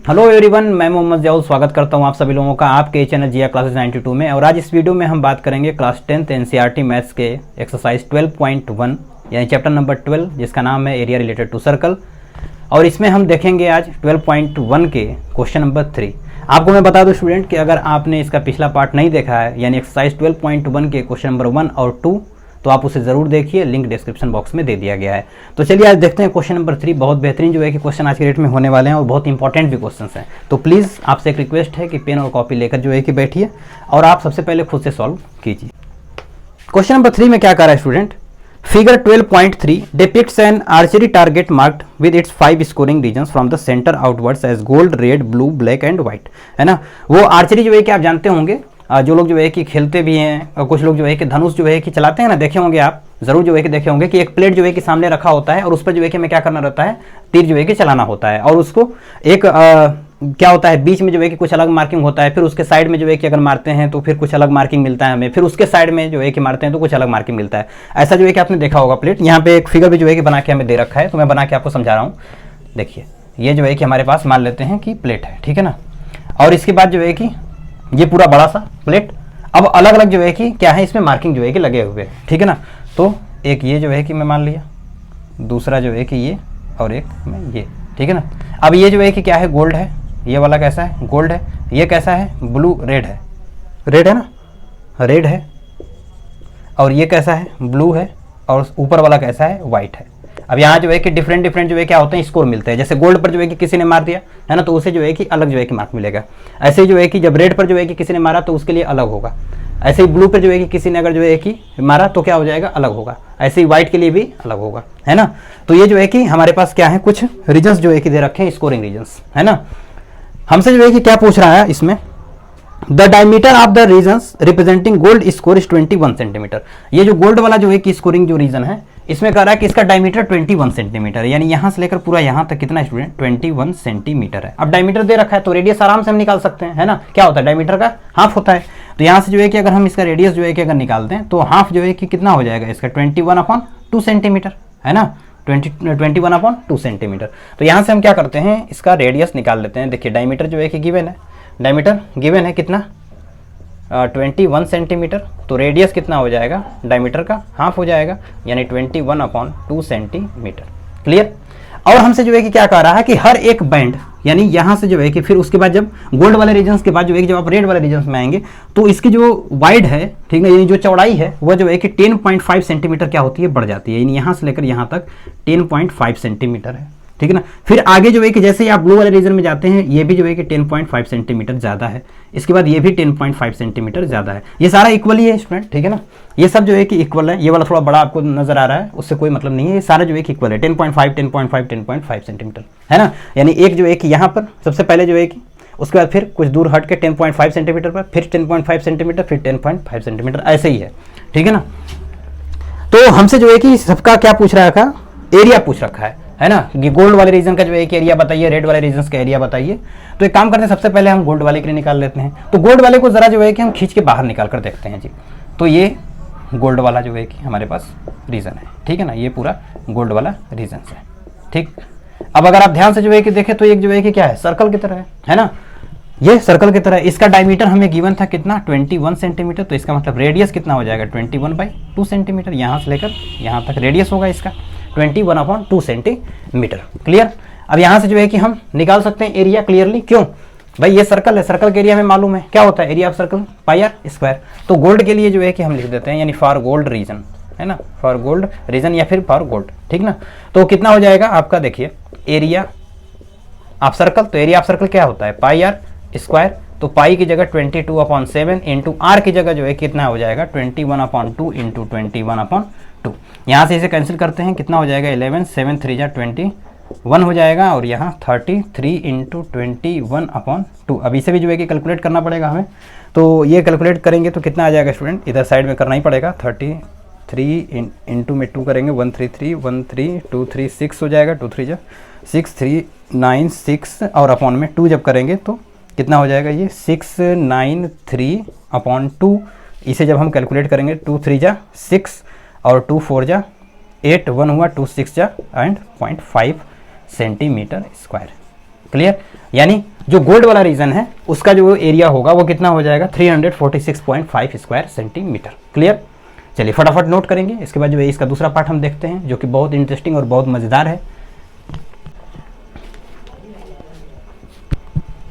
Hello everyone, मैं मोहम्मद ज़ियाउल स्वागत करता हूं आप सभी लोगों का आपके चैनल जिया क्लासेस 92 में। और आज इस वीडियो में हम बात करेंगे क्लास 10th एनसीईआरटी मैथ्स के एक्सरसाइज 12.1 यानी चैप्टर नंबर 12 जिसका नाम है एरिया रिलेटेड टू सर्कल। और इसमें हम देखेंगे आज 12.1 के क्वेश्चन नंबर 3। आपको मैं बता दूं स्टूडेंट कि अगर आपने इसका पिछला पार्ट नहीं देखा है यानी एक्सरसाइज 12.1 के क्वेश्चन नंबर 1 और 2 तो आप उसे ज़रूर देखिए, लिंक डिस्क्रिप्शन बॉक्स में दे दिया गया है। तो चलिए आज देखते हैं क्वेश्चन नंबर 3। बहुत बेहतरीन जो है कि क्वेश्चन आज के डेट में होने वाले हैं और बहुत इंपॉर्टेंट भी क्वेश्चन हैं। तो प्लीज़ आपसे एक रिक्वेस्ट है कि पेन और कॉपी लेकर जो है कि बैठिए और आप सबसे पहले खुद से सॉल्व कीजिए। क्वेश्चन नंबर 3 में क्या कह रहा है student, figure 12.3 depicts an archery target marked with its 5 scoring regions from the centre outwards as gold, red, blue, black and white. है ना, वो आर्चरी जो है कि आप जानते होंगे, जो लोग जो है कि खेलते भी हैं और कुछ लोग जो है कि धनुष जो है कि चलाते हैं ना, देखे होंगे आप जरूर जो है कि देखे होंगे कि एक प्लेट जो है कि सामने रखा होता है और उस पर जो है कि हमें क्या करना रहता है, तीर जो है कि चलाना होता है। और उसको एक क्या होता है, बीच में जो है कि कुछ अलग मार्किंग होता है, फिर उसके साइड में जो है कि अगर मारते हैं तो फिर कुछ अलग मार्किंग मिलता है हमें, फिर उसके साइड में जो है कि मारते हैं तो कुछ अलग मार्किंग मिलता है। ऐसा जो है कि आपने देखा होगा प्लेट। यहाँ पे एक फिगर भी जो है कि बना के हमें दे रखा है, तो मैं बना के आपको समझा रहा हूँ। देखिए ये जो है कि हमारे पास मान लेते हैं कि प्लेट है, ठीक है ना। और इसके बाद जो है कि ये पूरा बड़ा सा प्लेट, अब अलग अलग जो है कि क्या है, इसमें मार्किंग जो है कि लगे हुए हैं, ठीक है ना। तो एक ये जो है कि मैं मान लिया, दूसरा जो है कि ये, और एक मैं ये, ठीक है ना। अब ये जो है कि क्या है, गोल्ड है, ये वाला कैसा है, गोल्ड है, ये कैसा है, ब्लू, रेड है, रेड है ना, रेड है। और ये कैसा है, ब्लू है, और ऊपर वाला कैसा है, वाइट है। अब यहाँ जो है कि डिफरेंट डिफरेंट जो है क्या होते हैं, स्कोर मिलते हैं। जैसे गोल्ड पर जो है कि किसी ने मार दिया है ना, तो उसे जो है कि अलग जो है कि मार्क मिलेगा। ऐसे जो है कि जब रेड पर जो है कि किसी ने मारा तो उसके लिए अलग होगा। ऐसे ही ब्लू पर जो है कि किसी ने अगर जो है कि मारा तो क्या हो जाएगा, अलग होगा। ऐसे ही व्हाइट के लिए भी अलग होगा, है ना। तो ये जो है कि हमारे पास क्या है, कुछ रीजन्स जो है कि दे रखे हैं, स्कोरिंग रीजन्स, है ना। हमसे जो है कि क्या पूछ रहा है इसमें, the diameter of the regions representing gold score is 21 centimetre. ये जो गोल्ड वाला जो है कि स्कोरिंग जो रीजन है, इसमें कह रहा है कि इसका डायमीटर 21 सेंटीमीटर, यानी यहां से लेकर पूरा यहां तक कितना स्टूडेंट, 21 सेंटीमीटर है। अब डायमीटर दे रखा है तो रेडियस आराम से हम निकाल सकते हैं, है ना। क्या होता है, डायमीटर का हाफ होता है। तो यहां से जो है कि अगर हम इसका रेडियस जो है कि अगर निकालते हैं तो हाफ जो है कि कितना हो जाएगा इसका, 21/2 सेंटीमीटर, है ना, 21/2 सेंटीमीटर। तो यहां से हम क्या करते हैं, इसका रेडियस निकाल लेते हैं। देखिए डायमीटर जो है कि गिवन है, डायमीटर गिवन है कितना, 21 सेंटीमीटर। तो रेडियस कितना हो जाएगा, डायमीटर का हाफ हो जाएगा, यानी 21/2 सेंटीमीटर। क्लियर। और हमसे जो है कि क्या कह रहा है कि हर एक बैंड, यानी यहाँ से जो है कि फिर उसके बाद जब गोल्ड वाले रीजन्स के बाद जो है कि जब आप रेड वाले रीजन्स में आएंगे तो इसकी जो वाइड है, ठीक है, यानी जो चौड़ाई है वह जो है कि 10.5 सेंटीमीटर क्या होती है, बढ़ जाती है। यानी यहाँ से लेकर यहाँ तक 10.5 सेंटीमीटर है, ठीक है ना। फिर आगे जो है कि जैसे ही आप ब्लू वाले रीजन में जाते हैं, ये भी जो है कि 10.5 सेंटीमीटर ज़्यादा है। इसके बाद ये भी 10.5 सेंटीमीटर ज़्यादा है। ये सारा इक्वल ही है स्टूडेंट, ठीक है ना। ये सब जो है कि इक्वल है। ये वाला थोड़ा बड़ा आपको नजर आ रहा है, उससे कोई मतलब नहीं है। ये सारा जो है कि इक्वल है, 10.5 10.5 10.5 सेंटीमीटर, है ना। यानी एक जो है कि यहाँ पर सबसे पहले जो है कि, उसके बाद फिर कुछ दूर हट के 10.5 सेंटीमीटर पर, फिर 10.5 सेंटीमीटर, फिर 10.5 सेंटीमीटर, ऐसे ही है, ठीक है ना। तो हमसे जो है कि सबका क्या पूछ रहा था, एरिया पूछ रखा है ना। कि गोल्ड वाले रीजन का जो है कि एरिया बताइए, रेड वाले रीजन का एरिया बताइए। तो एक काम करते हैं, सबसे पहले हम गोल्ड वाले के लिए निकाल लेते हैं। तो गोल्ड वाले को जरा जो है कि हम खींच के बाहर निकाल कर देखते हैं जी। तो ये गोल्ड वाला जो है कि हमारे पास रीजन है, ठीक है ना। ये पूरा गोल्ड वाला रीजन है, ठीक। अब अगर आप ध्यान से जो है कि देखें तो एक जो है कि क्या है, सर्कल की तरह है ना। ये सर्कल की तरह, इसका डायमीटर हमें गिवन था कितना, 21 सेंटीमीटर। तो इसका मतलब रेडियस कितना हो जाएगा, 21/2 सेंटीमीटर। यहाँ से लेकर यहाँ तक रेडियस होगा इसका 21/2 सेंटीमीटर। क्लियर। अब यहाँ से जो है कि हम निकाल सकते हैं एरिया क्लियरली। क्यों भाई, ये सर्कल है, सर्कल के एरिया में मालूम है क्या होता है, एरिया ऑफ सर्कल πr²। तो गोल्ड के लिए जो है कि हम लिख देते हैं, यानी फॉर गोल्ड रीजन, है ना, फॉर गोल्ड रीजन या फिर फॉर गोल्ड, ठीक ना। तो कितना हो जाएगा आपका, देखिए एरिया ऑफ सर्कल। तो एरिया ऑफ सर्कल क्या होता है, πr²। तो पाई की जगह 22/7 इंटू आर की जगह जो है कितना हो जाएगा, 21/2 इंटू 21/2। यहाँ से इसे कैंसिल करते हैं, कितना हो जाएगा, 11 7 3 जा 21 हो जाएगा। और यहाँ 33 इंटू 21/2। अब इसे भी जो है कि कैलकुलेट करना पड़ेगा हमें। तो ये कैलकुलेट करेंगे तो कितना आ जाएगा स्टूडेंट, इधर साइड में करना ही पड़ेगा। 33 इंटू में 2 करेंगे, 133 13 2 3 6 हो जाएगा, 2 3 जा 6 3 9 6 और अपॉन में 2 जब करेंगे तो कितना हो जाएगा, ये 693/2। इसे जब हम कैलकुलेट करेंगे, 2 3 जा 6 और 2 4 जा 8 1 हुआ, 2 6 जा एंड 0.5 सेंटीमीटर स्क्वायर। क्लियर। यानी जो गोल्ड वाला रीजन है उसका जो एरिया होगा वो कितना हो जाएगा 346.5 स्क्वायर सेंटीमीटर। क्लियर। चलिए फटाफट नोट करेंगे। इसके बाद जो है इसका दूसरा पार्ट हम देखते हैं जो कि बहुत इंटरेस्टिंग और बहुत मजेदार है।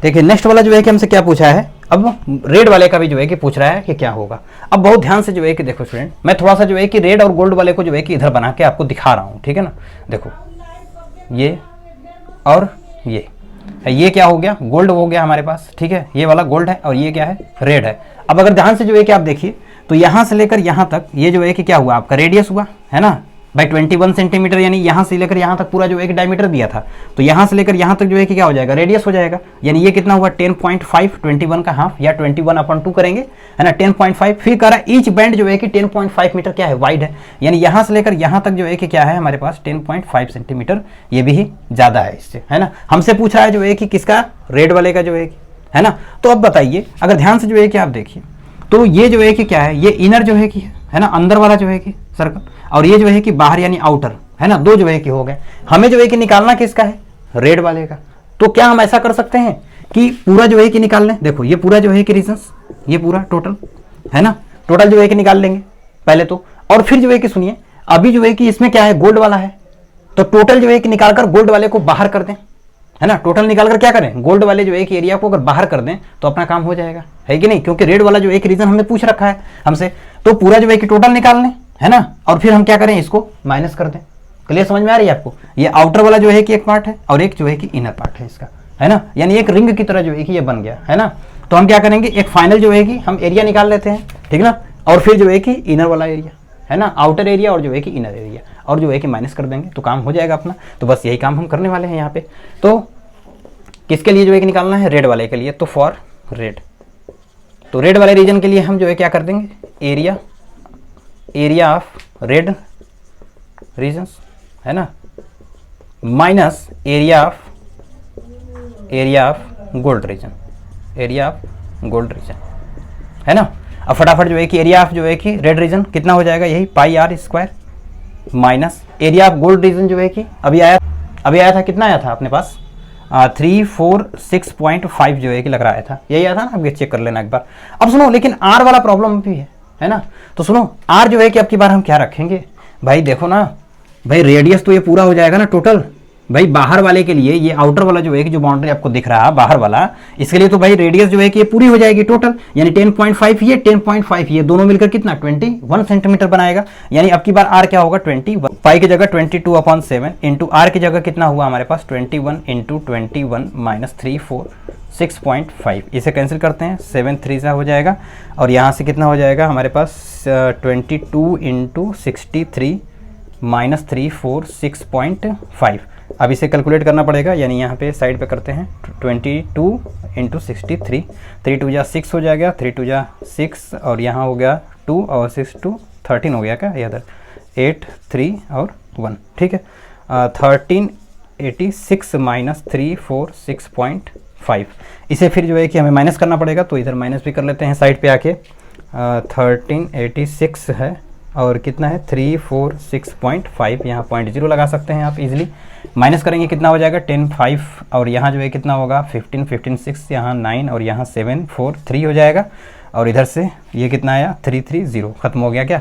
देखिए नेक्स्ट वाला जो है कि हमसे क्या पूछा है, अब रेड वाले का भी जो है कि पूछ रहा है कि क्या होगा। अब बहुत ध्यान से जो है कि देखो स्टूडेंट, मैं थोड़ा सा जो है कि रेड और गोल्ड वाले को जो है कि इधर बना के आपको दिखा रहा हूं, ठीक है ना। देखो ये और ये क्या हो गया, गोल्ड हो गया हमारे पास, ठीक है। ये वाला गोल्ड है और ये क्या है, रेड है। अब अगर ध्यान से जो है कि आप देखिए तो यहां से लेकर यहां तक ये जो है कि क्या हुआ, आपका रेडियस हुआ है ना भाई 21 सेंटीमीटर, यानी यहाँ से लेकर यहाँ तक पूरा जो एक डायमीटर दिया था, तो यहाँ से लेकर यहाँ तक जो है कि क्या हो जाएगा, रेडियस हो जाएगा। यानी ये कितना हुआ 10.5, 21 का हाफ या 21/2 करेंगे, है ना 10.5। फिर कह रहा है ईच बैंड जो है कि 10.5 मीटर क्या है, वाइड है। यानी यहाँ से लेकर यहाँ तक जो है कि क्या है हमारे पास 10.5 सेंटीमीटर, ये भी ज़्यादा है इससे, है ना। हमसे पूछ रहा है जो है कि किसका, रेड वाले का जो है ना। तो अब बताइए, अगर ध्यान से जो है कि आप देखिए तो ये जो है कि क्या है, ये इनर जो है कि है ना, अंदर वाला जो है कि सर्कल, और ये जो है कि बाहर यानी आउटर, है ना, दो जो है कि हो गए। हमें जो है कि निकालना किसका है, रेड वाले का। तो क्या हम ऐसा कर सकते हैं कि पूरा जो है कि निकाल लें। देखो ये पूरा जो है कि रीजन्स, ये पूरा टोटल, है ना, टोटल जो है कि निकाल लेंगे पहले तो। और फिर जो है कि सुनिए, अभी जो है कि इसमें क्या है, गोल्ड वाला है, तो टोटल जो है कि निकालकर गोल्ड वाले को बाहर कर दें, है ना। टोटल निकालकर क्या करें, गोल्ड वाले जो एक एरिया को अगर बाहर कर दें तो अपना काम हो जाएगा, है कि नहीं। क्योंकि रेड वाला जो एक रीजन हमने पूछ रखा है हमसे, तो पूरा जो है कि टोटल निकाल लें, है ना। और फिर हम क्या करें, इसको माइनस कर दें। क्लियर, समझ में आ रही है आपको। ये आउटर वाला जो है कि एक पार्ट है और एक जो है कि इनर पार्ट है इसका, है ना। यानी एक रिंग की तरह जो है कि ये बन गया, है ना। तो हम क्या करेंगे, एक फाइनल जो है कि हम एरिया निकाल लेते हैं, ठीक ना। और फिर जो है कि इनर वाला एरिया, है ना, आउटर एरिया और जो है कि इनर एरिया, और जो है कि माइनस कर देंगे तो काम हो जाएगा अपना। तो बस यही काम हम करने वाले हैं यहाँ पे। तो किसके लिए जो है कि निकालना है, रेड वाले के लिए। तो फॉर रेड, तो रेड वाले रीजन के लिए हम जो है क्या कर देंगे, एरिया ऑफ रेड रीजन्स, है ना, minus area of gold reason, area of gold reason, है ना। अब फटाफट जो है कि एरिया ऑफ जो है कि रेड रीजन कितना हो जाएगा, यही πr² minus area of gold reason जो है कि अभी आया था, कितना आया था अपने पास 346.5 जो है कि लग रहा था, यही आया था ना। अब ये चेक कर लेना एक बार। अब सुनो, लेकिन आर वाला प्रॉब्लम भी है ना। तो सुनो, आर जो है कि अब की बार हम क्या रखेंगे भाई, देखो ना भाई, रेडियस तो ये पूरा हो जाएगा ना टोटल भाई। बाहर वाले के लिए ये आउटर वाला जो है कि जो बाउंड्री आपको दिख रहा है बाहर वाला, इसके लिए तो भाई रेडियस जो है कि ये पूरी हो जाएगी टोटल। यानी 10.5 ये 10.5 ये दोनों मिलकर कितना 21 सेंटीमीटर बनाएगा। यानी अब की बार आर क्या होगा 21, पाई की जगह 22/7 इंटू आर की जगह कितना हुआ हमारे पास 21 इंटू 21 माइनस 346.5। इसे कैंसिल करते हैं, 7 3 हो जाएगा। और यहाँ से कितना हो जाएगा हमारे पास 22 इंटू 63 माइनस 346.5। अब इसे कैलकुलेट करना पड़ेगा, यानी यहाँ पे साइड पे करते हैं 22 इंटू 63, 3 2 जा 6 हो जाएगा, 3 2 जा 6 और यहाँ हो गया 2 और 6 2 13 हो गया क्या, इधर 8 3 और 1, ठीक है। 1386 माइनस 346.5। इसे फिर जो है कि हमें माइनस करना पड़ेगा, तो इधर माइनस भी कर लेते हैं साइड पे आके। 1386 है और कितना है 346.5, यहाँ 0.0 लगा सकते हैं आप इजीली। माइनस करेंगे कितना हो जाएगा 10 5 और यहाँ जो है कितना होगा 15 15 6, यहाँ 9 और यहाँ 7 4 3 हो जाएगा। और इधर से ये कितना आया 330, खत्म हो गया क्या,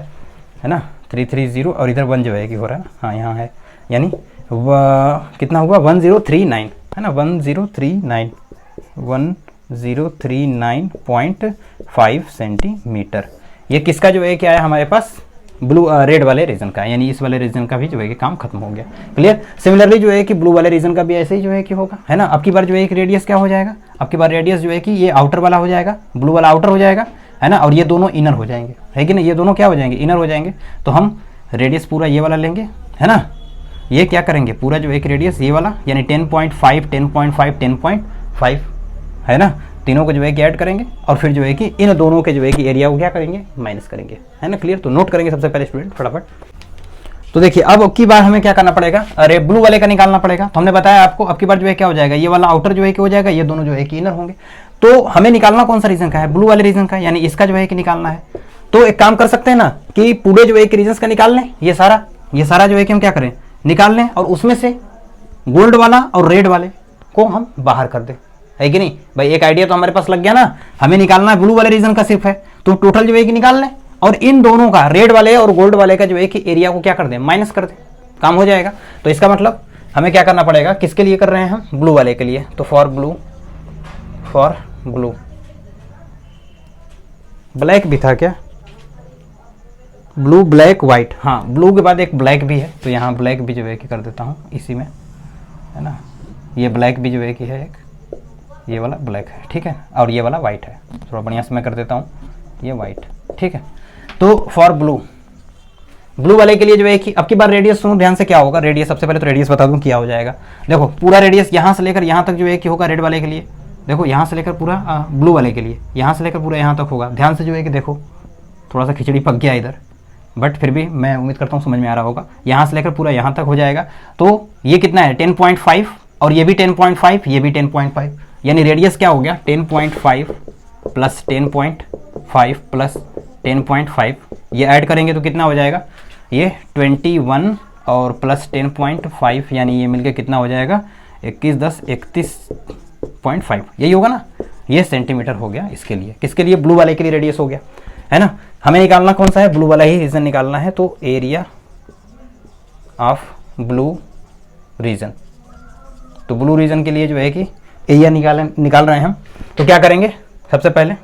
है ना 330 और इधर 1 जो है कि हो रहा है ना, हाँ यहाँ है, यानी कितना हुआ 1039, है ना 1039.5 सेंटीमीटर। ये किसका जो है कि आया हमारे पास, ब्लू रेड वाले रीजन का, यानी इस वाले रीजन का भी जो है कि काम खत्म हो गया। क्लियर। सिमिलरली जो है कि ब्लू वाले रीजन का भी ऐसे ही जो है कि होगा, है ना। अब की बार जो है कि रेडियस क्या हो जाएगा, अब की बार रेडियस जो है कि ये आउटर वाला हो जाएगा, ब्लू वाला आउटर हो जाएगा, है ना। और ये दोनों इनर हो जाएंगे, है कि नहीं, ये दोनों क्या हो जाएंगे, इनर हो जाएंगे। तो हम रेडियस पूरा ये वाला लेंगे, है ना। ये क्या करेंगे, पूरा जो है कि रेडियस ये वाला, यानी 10.5 10.5 10.5, है ना। तीनों को जो है कि ऐड करेंगे और फिर जो है कि इन दोनों के जो है कि एरिया को क्या करेंगे, माइनस करेंगे, है ना। क्लियर। तो नोट करेंगे सबसे पहले स्टूडेंट फटाफट। तो देखिए अब की बार हमें क्या करना पड़ेगा, अरे ब्लू वाले का निकालना पड़ेगा। तो हमने बताया आपको अब की बार जो है क्या हो जाएगा, ये वाला आउटर जो है कि हो जाएगा, ये दोनों जो है कि इनर होंगे। तो हमें निकालना कौन सा रीजन का है, ब्लू वाले रीजन का, यानी इसका जो है कि निकालना है। तो एक काम कर सकते हैं ना कि पूरे जो है कि रीजन का निकाल लें, ये सारा जो है कि हम क्या करें, निकाल लें, और उसमें से गोल्ड वाला और रेड वाले को हम बाहर कर दें, है कि नहीं भाई। एक आइडिया तो हमारे पास लग गया ना, हमें निकालना है ब्लू वाले रीजन का सिर्फ है, तो टोटल जो है कि निकाल लें और इन दोनों का, रेड वाले और गोल्ड वाले का जो है कि एरिया को क्या कर दें, माइनस कर दें, काम हो जाएगा। तो इसका मतलब हमें क्या करना पड़ेगा, किसके लिए कर रहे हैं हम, ब्लू वाले के लिए। तो फॉर ब्लू, ब्लैक भी था क्या, ब्लू ब्लैक वाइट, हाँ ब्लू के बाद एक ब्लैक भी है, तो यहाँ ब्लैक भी जो है कि कर देता हूँ इसी में, है ना। ये ब्लैक भी जो है कि है एक, ये वाला ब्लैक है, ठीक है, और ये वाला वाइट है। थोड़ा बढ़िया से मैं कर देता हूँ, ये वाइट, ठीक है। तो फॉर ब्लू वाले के लिए जो है कि अब की बार रेडियस सुनो ध्यान से, क्या होगा रेडियस, सबसे पहले तो रेडियस बता दूं क्या हो जाएगा। देखो पूरा रेडियस यहाँ से लेकर यहाँ तक जो है कि होगा रेड वाले के लिए, देखो यहाँ से लेकर पूरा ब्लू वाले के लिए, यहाँ से लेकर पूरा यहाँ तक होगा। ध्यान से जो है कि देखो, थोड़ा सा खिचड़ी पक गया इधर, बट फिर भी मैं उम्मीद करता हूँ समझ में आ रहा होगा। यहाँ से लेकर पूरा यहाँ तक हो जाएगा, तो ये कितना है 10.5, और ये भी 10.5, ये भी 10.5, यानी रेडियस क्या हो गया 10.5 प्लस 10.5 प्लस 10.5, ये ऐड करेंगे तो कितना हो जाएगा, ये 21 और प्लस 10.5, यानी ये मिलके कितना हो जाएगा 21 10 31.5, यही होगा ना। ये सेंटीमीटर हो गया इसके लिए, किसके लिए, ब्लू वाले के लिए रेडियस हो गया, है ना। हमें निकालना कौन सा है, ब्लू वाला ही रीजन निकालना है, तो एरिया ऑफ ब्लू रीजन। तो ब्लू रीजन के लिए जो है कि एरिया निकाल रहे हैं हम, तो क्या करेंगे, सबसे पहले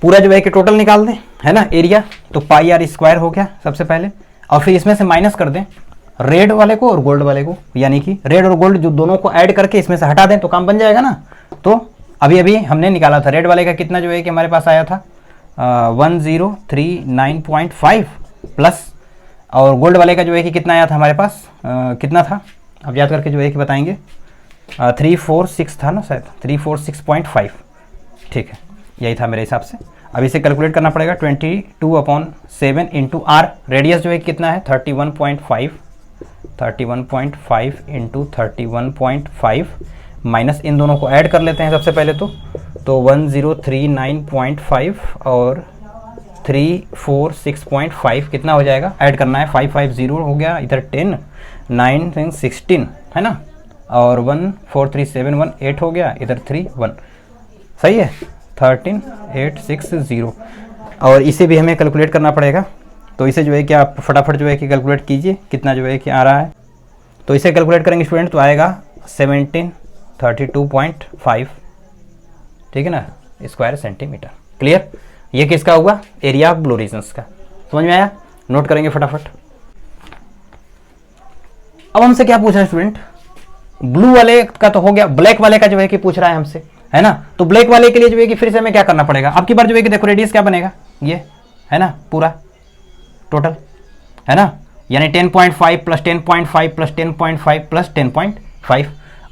पूरा जो है कि टोटल निकाल दें, है ना, एरिया। तो पाई आर स्क्वायर हो गया सबसे पहले, और फिर इसमें से माइनस कर दें रेड वाले को और गोल्ड वाले को, यानी कि रेड और गोल्ड जो दोनों को ऐड करके इसमें से हटा दें तो काम बन जाएगा ना। तो अभी हमने निकाला था रेड वाले का कितना जो है कि हमारे पास आया था 1039.5 प्लस, और गोल्ड वाले का जो है कि कितना आया था हमारे पास, कितना था अब याद करके जो है कि बताएंगे, 346 था ना शायद, 346.5, ठीक है, यही था मेरे हिसाब से। अब इसे कैलकुलेट करना पड़ेगा, 22/7 इंटू आर, रेडियस जो है कितना है 31.5 इंटू 31.5 माइनस इन दोनों को ऐड कर लेते हैं सबसे पहले तो 1039.5 और 346.5 कितना हो जाएगा, ऐड करना है 550 हो गया, इधर 10 9 16 है ना, और 143718 हो गया, इधर 3 1, सही है 13860, और इसे भी हमें कैलकुलेट करना पड़ेगा। तो इसे जो है कि आप फटाफट जो है कि कैलकुलेट कीजिए कितना जो है कि आ रहा है। तो इसे कैलकुलेट करेंगे स्टूडेंट तो आएगा 1732.5, ठीक है ना, स्क्वायर सेंटीमीटर। क्लियर, ये किसका हुआ, एरिया ऑफ ब्लू रीजन्स का, समझ में आया, नोट करेंगे फटाफट। अब हमसे क्या पूछा है स्टूडेंट, ब्लू वाले का तो हो गया, ब्लैक वाले का जो है कि पूछ रहा है हमसे, है ना। तो ब्लैक वाले के लिए जो है कि फिर से हमें क्या करना पड़ेगा, अब की बार जो है कि देखो रेडियस क्या बनेगा, ये है ना पूरा टोटल, है ना, यानी 10.5 प्लस 10.5 प्लस 10.5 प्लस 10.5,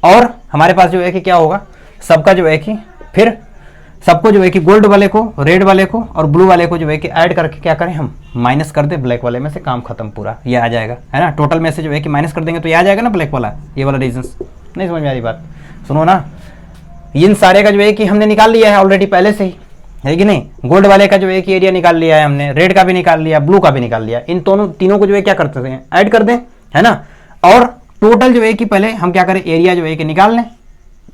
और हमारे पास जो है कि क्या होगा, सबका जो है कि फिर सबको जो है कि गोल्ड वाले को, रेड वाले को और ब्लू वाले को जो है कि ऐड करके क्या करें हम, माइनस कर दे ब्लैक वाले में से, काम खत्म पूरा, ये आ जाएगा, है ना। टोटल में से जो है कि माइनस कर देंगे तो ये आ जाएगा ना ब्लैक वाला, ये वाला रीजन्स। नहीं समझ में आ रही बात, सुनो ना, इन सारे का जो है कि हमने निकाल लिया है ऑलरेडी पहले से ही, है कि नहीं। गोल्ड वाले का जो है कि एरिया निकाल लिया है हमने, रेड का भी निकाल लिया, ब्लू का भी निकाल लिया, इन तीनों को जो है क्या करते हैं, ऐड कर दें, है ना। और टोटल जो है कि पहले हम क्या करें, एरिया जो है कि निकाल लें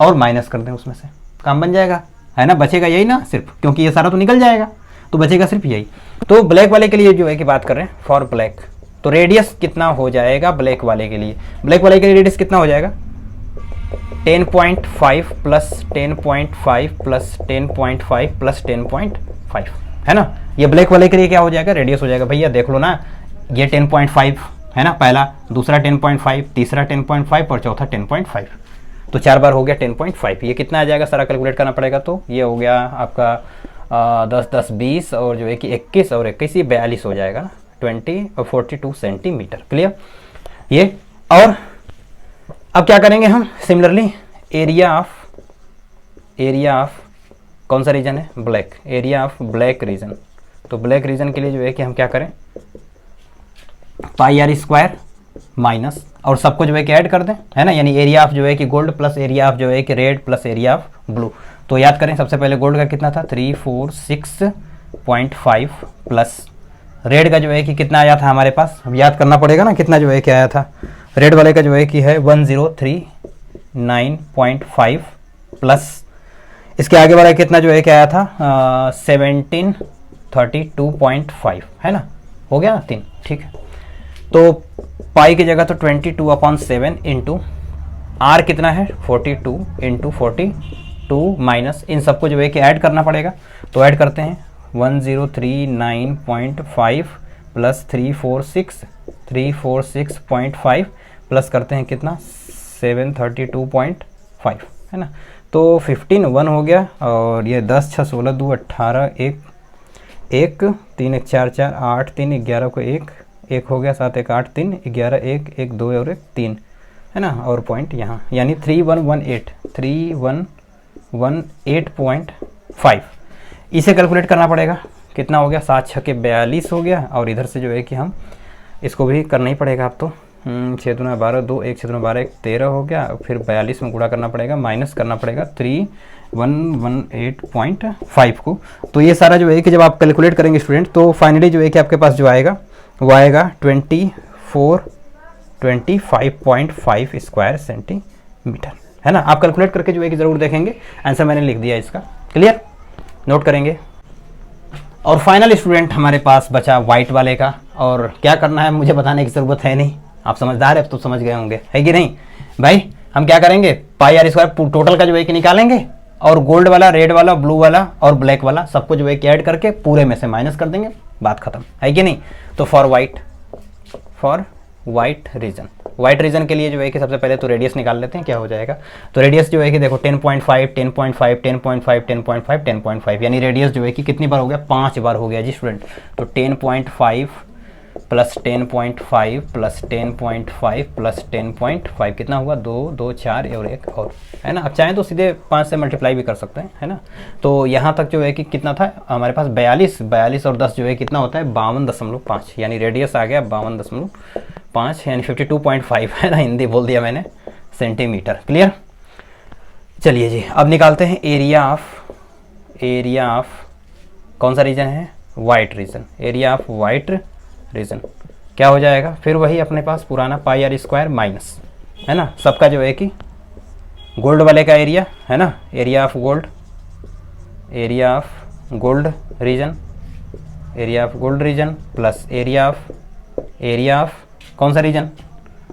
और माइनस कर दें उसमें से, काम बन जाएगा, है ना। बचेगा यही ना सिर्फ, क्योंकि ये सारा तो निकल जाएगा, तो बचेगा सिर्फ यही। तो ब्लैक वाले के लिए जो है कि बात कर रहे हैं, फॉर ब्लैक, तो रेडियस कितना हो जाएगा ब्लैक वाले के लिए, ब्लैक वाले के लिए रेडियस कितना हो जाएगा 10.5 प्लस 10.5 प्लस 10.5 प्लस 10.5, है ना। ये ब्लैक वाले के लिए क्या हो जाएगा, रेडियस हो जाएगा, भैया देख लो ना, ये 10.5 है ना पहला, दूसरा 10.5, तीसरा 10.5 और चौथा 10.5, तो 4 बार हो गया 10.5। ये कितना आ जाएगा, सारा कैलकुलेट करना पड़ेगा, तो ये हो गया आपका 10 10 20 और जो है कि 21 और 21 ये 42 हो जाएगा ना, 20 और 42 सेंटीमीटर। क्लियर ये। और अब क्या करेंगे हम, सिमिलरली एरिया ऑफ कौन सा रीजन है, black, area of black reason. तो ब्लैक रीजन के लिए जो है कि हम क्या करें, पाई आर स्क्वायर माइनस, और सबको जो है कि ऐड कर दें, है ना, यानी एरिया ऑफ जो है कि गोल्ड प्लस एरिया ऑफ जो है कि red plus area of blue. तो याद करें सबसे पहले गोल्ड का कितना था 346.5 प्लस रेड का जो है कि कितना आया था हमारे पास, अब याद करना पड़ेगा ना कितना जो है कि आया था, रेड वाले का जो है कि है 1039.5 प्लस इसके आगे वाला कितना जो है क्या आया था 1732.5 है ना, हो गया 3, ठीक है। तो पाई की जगह तो 22/7 इंटू आर कितना है 42 इंटू 42 माइनस इन सबको जो है कि ऐड करना पड़ेगा, तो ऐड करते हैं 1039.5 प्लस 346.5 प्लस करते हैं कितना 732.5 है ना, तो 15 1 हो गया, और ये 10 6 16 2 18 1 1 3 1 4 4 8 3 11 को 1 1 हो गया, 7 1 8 3 11 1 1 2 और 1 3 है ना, और पॉइंट यहाँ यानी 3118 इसे कैलकुलेट करना पड़ेगा। कितना हो गया 7 6 के 42 हो गया, और इधर से जो है कि हम इसको भी करना ही पड़ेगा। अब तो 6 दूना 12 2 1 6 दूना 12 1 13 हो गया, फिर 42 में गुणा करना पड़ेगा, माइनस करना पड़ेगा 3118.5 को। तो ये सारा जो है कि जब आप कैलकुलेट करेंगे स्टूडेंट, तो फाइनली जो है कि आपके पास जो आएगा वो आएगा 25.5 स्क्वायर सेंटीमीटर है ना। आप कैलकुलेट करके जो है कि ज़रूर देखेंगे, आंसर मैंने लिख दिया इसका, क्लियर, नोट करेंगे। और फाइनल स्टूडेंट हमारे पास बचा वाइट वाले का, और क्या करना है मुझे बताने की ज़रूरत है नहीं, आप समझदार है तो समझ गए होंगे, है कि नहीं भाई। हम क्या करेंगे पाई आर स्क्वायर टोटल का जो है कि निकालेंगे, और गोल्ड वाला, रेड वाला, ब्लू वाला और ब्लैक वाला सबको जो है कि ऐड करके पूरे में से माइनस कर देंगे, बात खत्म, है कि नहीं। तो for white region, white region के लिए जो है कि सबसे पहले तो रेडियस निकाल लेते हैं, क्या हो जाएगा। तो रेडियस जो है कि देखो 10.5 10.5 10.5 10.5 10.5 यानी रेडियस जो है कि कितनी बार हो गया 5 बार हो गया जी स्टूडेंट। तो 10.5 प्लस 10.5 प्लस 10.5 प्लस 10.5 कितना हुआ 2 2 4 और 1 और, है ना। अब चाहें तो सीधे 5 से मल्टीप्लाई भी कर सकते हैं, है ना। तो यहाँ तक जो है कि कितना था हमारे पास 42 और 10 जो है कितना होता है 52.5 यानी रेडियस आ गया 52.5 यानी 52.5 है ना, हिंदी बोल दिया मैंने, सेंटीमीटर, क्लियर। चलिए जी अब निकालते हैं एरिया ऑफ कौन सा रीजन है white region, area of white region क्या हो जाएगा, फिर वही अपने पास पुराना पाई आर स्क्वायर माइनस, है ना, सबका जो है कि गोल्ड वाले का एरिया है ना, area of gold reason plus area of कौन सा रीजन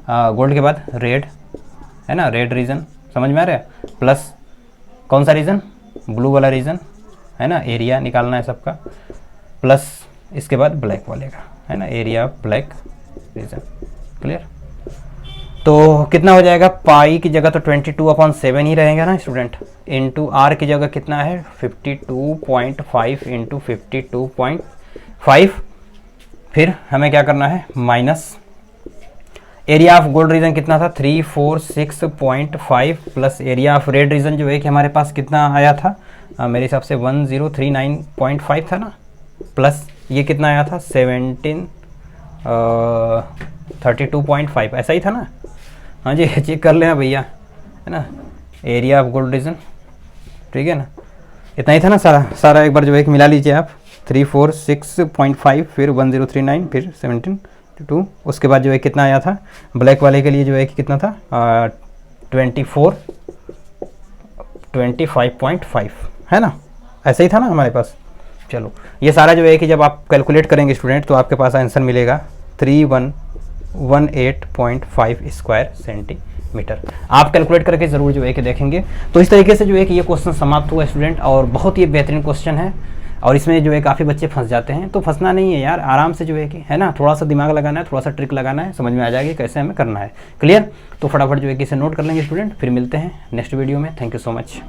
गोल्ड के बाद रेड, है ना, रेड रीजन, समझ में आ रहा है, प्लस कौन सा रीजन ब्लू वाला रीजन, है ना, एरिया निकालना है सबका, प्लस इसके बाद ब्लैक वाले का, है ना, area of black reason, clear. तो कितना हो जाएगा पाई की जगह तो 22/7 ही रहेगा ना स्टूडेंट, इंटू आर की जगह कितना है 52.5 इंटू 52.5, फिर हमें क्या करना है minus area of gold reason कितना था 346.5 plus area of red region जो है कि हमारे पास कितना आया था मेरे हिसाब से 1039.5 था ना, प्लस ये कितना आया था 1732.5 ऐसा ही था ना, हाँ जी चेक कर लेना भैया, है ना, एरिया ऑफ गोल्ड रीजन, ठीक है ना, इतना ही था ना सारा एक बार जो है कि मिला लीजिए आप 346.5 फिर 1039 फिर 17 उसके बाद जो है कितना आया था ब्लैक वाले के लिए जो है कि कितना था 25.5 है ना, ऐसा ही था ना हमारे पास। चलो ये सारा जो है कि जब आप कैलकुलेट करेंगे स्टूडेंट तो आपके पास आंसर मिलेगा 3118.5 स्क्वायर सेंटीमीटर। आप कैलकुलेट करके ज़रूर जो है कि देखेंगे। तो इस तरीके से जो है कि ये क्वेश्चन समाप्त हुआ स्टूडेंट, और बहुत ही बेहतरीन क्वेश्चन है, और इसमें जो है काफ़ी बच्चे फंस जाते हैं। तो फंसना नहीं है यार, आराम से जो है कि, है ना, थोड़ा सा दिमाग लगाना है, थोड़ा सा ट्रिक लगाना है, समझ में आ जाएगी कैसे हमें करना है, क्लियर। तो फटाफट जो है कि इसे नोट कर लेंगे स्टूडेंट, फिर मिलते हैं नेक्स्ट वीडियो में। Thank you so much.